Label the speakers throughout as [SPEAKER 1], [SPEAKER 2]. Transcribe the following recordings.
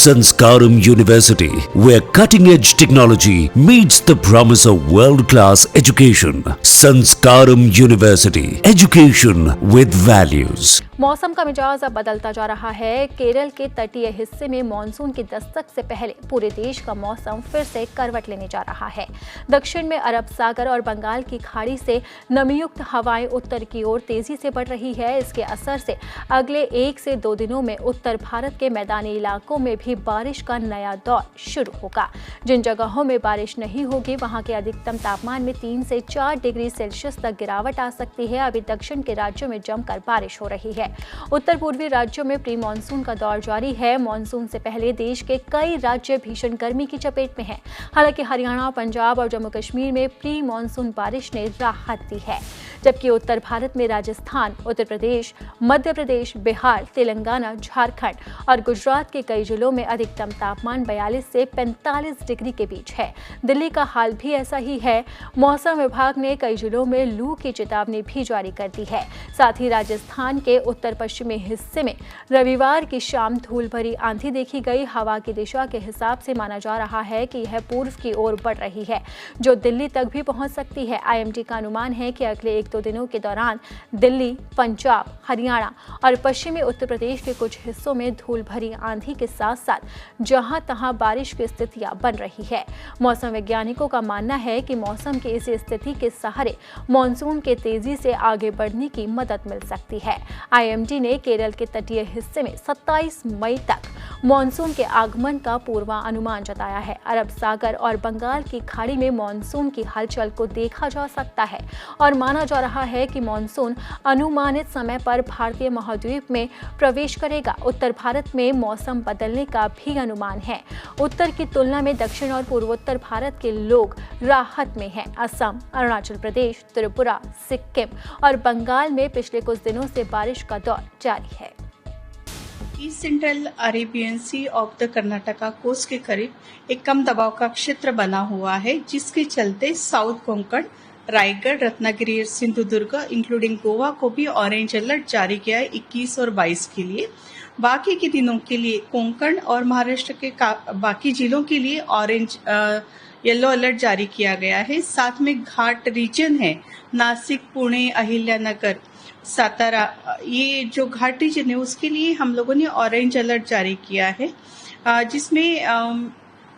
[SPEAKER 1] Sanskaram University, where cutting-edge technology meets the promise of world-class education. Sanskaram University, education with values.
[SPEAKER 2] मौसम का मिजाज अब बदलता जा रहा है। केरल के तटीय हिस्से में मानसून की दस्तक से पहले पूरे देश का मौसम फिर से करवट लेने जा रहा है। दक्षिण में अरब सागर और बंगाल की खाड़ी से नमीयुक्त हवाएं उत्तर की ओर तेजी से बढ़ रही है। इसके असर से अगले 1 से 2 दिनों में उत्तर भारत के मैदानी इलाकों में भी बारिश का नया दौर शुरू होगा। जिन जगहों में बारिश नहीं होगी वहां के अधिकतम तापमान में 3 से 4 डिग्री सेल्सियस तक गिरावट आ सकती है। अभी दक्षिण के राज्यों में जमकर बारिश हो रही है। उत्तर पूर्वी राज्यों में प्री मानसून का दौर जारी है। मानसून से पहले देश के कई राज्य भीषण गर्मी की चपेट में हैं। हालांकि हरियाणा, पंजाब और जम्मू कश्मीर में प्री मानसून बारिश ने राहत दी है, जबकि उत्तर भारत में राजस्थान, उत्तर प्रदेश, मध्य प्रदेश, बिहार, तेलंगाना, झारखंड और गुजरात के कई जिलों में अधिकतम तापमान 42 से 45 डिग्री के बीच है। दिल्ली का हाल भी ऐसा ही है। मौसम विभाग ने कई जिलों में लू की चेतावनी भी जारी कर दी है। साथ ही राजस्थान के उत्तर पश्चिमी हिस्से में रविवार की शाम धूल भरी आंधी देखी गई। हवा की दिशा के हिसाब से माना जा रहा है कि यह पूर्व की ओर बढ़ रही है, जो दिल्ली तक भी पहुंच सकती है। आईएमडी का अनुमान है कि अगले 1-2 दिनों के दौरान दिल्ली, पंजाब, हरियाणा और पश्चिमी उत्तर प्रदेश के कुछ हिस्सों में धूल भरी आंधी के साथ साथ जहां तहां बारिश की स्थितियां बन रही है। मौसम वैज्ञानिकों का मानना है कि मौसम की इस स्थिति के सहारे मानसून के तेजी से आगे बढ़ने की मदद मिल सकती है। आईएमडी ने केरल के तटीय हिस्से में 27 मई तक मानसून के आगमन का पूर्वानुमान जताया है। अरब सागर और बंगाल की खाड़ी में मानसून की हलचल को देखा जा सकता है और माना जा रहा है कि मानसून अनुमानित समय पर भारतीय महाद्वीप में प्रवेश करेगा। उत्तर भारत में मौसम बदलने का भी अनुमान है। उत्तर की तुलना में दक्षिण और पूर्वोत्तर भारत के लोग राहत में हैं। असम, अरुणाचल प्रदेश, त्रिपुरा, सिक्किम और बंगाल में पिछले कुछ दिनों से बारिश का दौर जारी है।
[SPEAKER 3] East central Arabian sea off the Karnataka coast के करीब एक कम दबाव का क्षेत्र बना हुआ है, जिसके चलते साउथ कोंकण, रायगढ़, रत्नागिरी और सिंधुदुर्ग इंक्लूडिंग गोवा को भी ऑरेंज अलर्ट जारी किया है 21 और 22 के लिए। बाकी के दिनों के लिए कोंकण और महाराष्ट्र के बाकी जिलों के लिए ऑरेंज येलो अलर्ट जारी किया गया है। साथ में घाट रीजन है, नासिक, पुणे, अहिल्यानगर, सातारा, ये जो घाट रीजन है उसके लिए हम लोगों ने ऑरेंज अलर्ट जारी किया है, जिसमें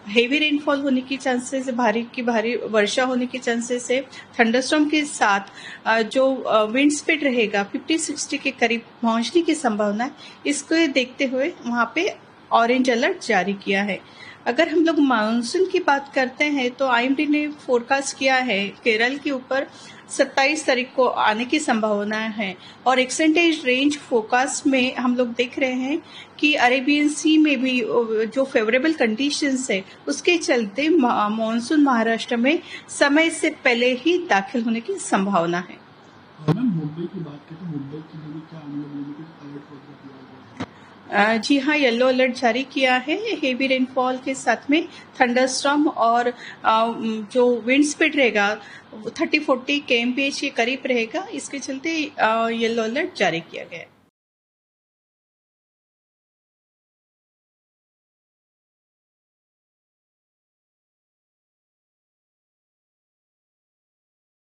[SPEAKER 3] हेवी रेनफॉल होने की चांसेस, भारी वर्षा होने के चांसेस है। थंडरस्टॉर्म के साथ जो विंड स्पीड रहेगा 50-60 के करीब पहुंचने की संभावना है। इसको देखते हुए वहां पे ऑरेंज अलर्ट जारी किया है। अगर हम लोग मानसून की बात करते हैं तो आईएमडी ने फोरकास्ट किया है केरल के ऊपर 27 तारीख को आने की संभावना है और एक्सटेंडेड रेंज फोरकास्ट में हम लोग देख रहे हैं कि अरेबियन सी में भी जो फेवरेबल कंडीशंस है उसके चलते मानसून महाराष्ट्र में समय से पहले ही दाखिल होने की संभावना है।
[SPEAKER 4] मुंबई की बात करें तो मुंबई के लिए क्या हम लोग अलर्ट वगैरह दिया गया है?
[SPEAKER 3] जी हाँ, येलो अलर्ट जारी किया है। हेवी रेनफॉल के साथ में थंडरस्टॉर्म और जो विंड स्पीड रहेगा 30-40 kmph के करीब रहेगा। इसके चलते येलो अलर्ट जारी किया गया है।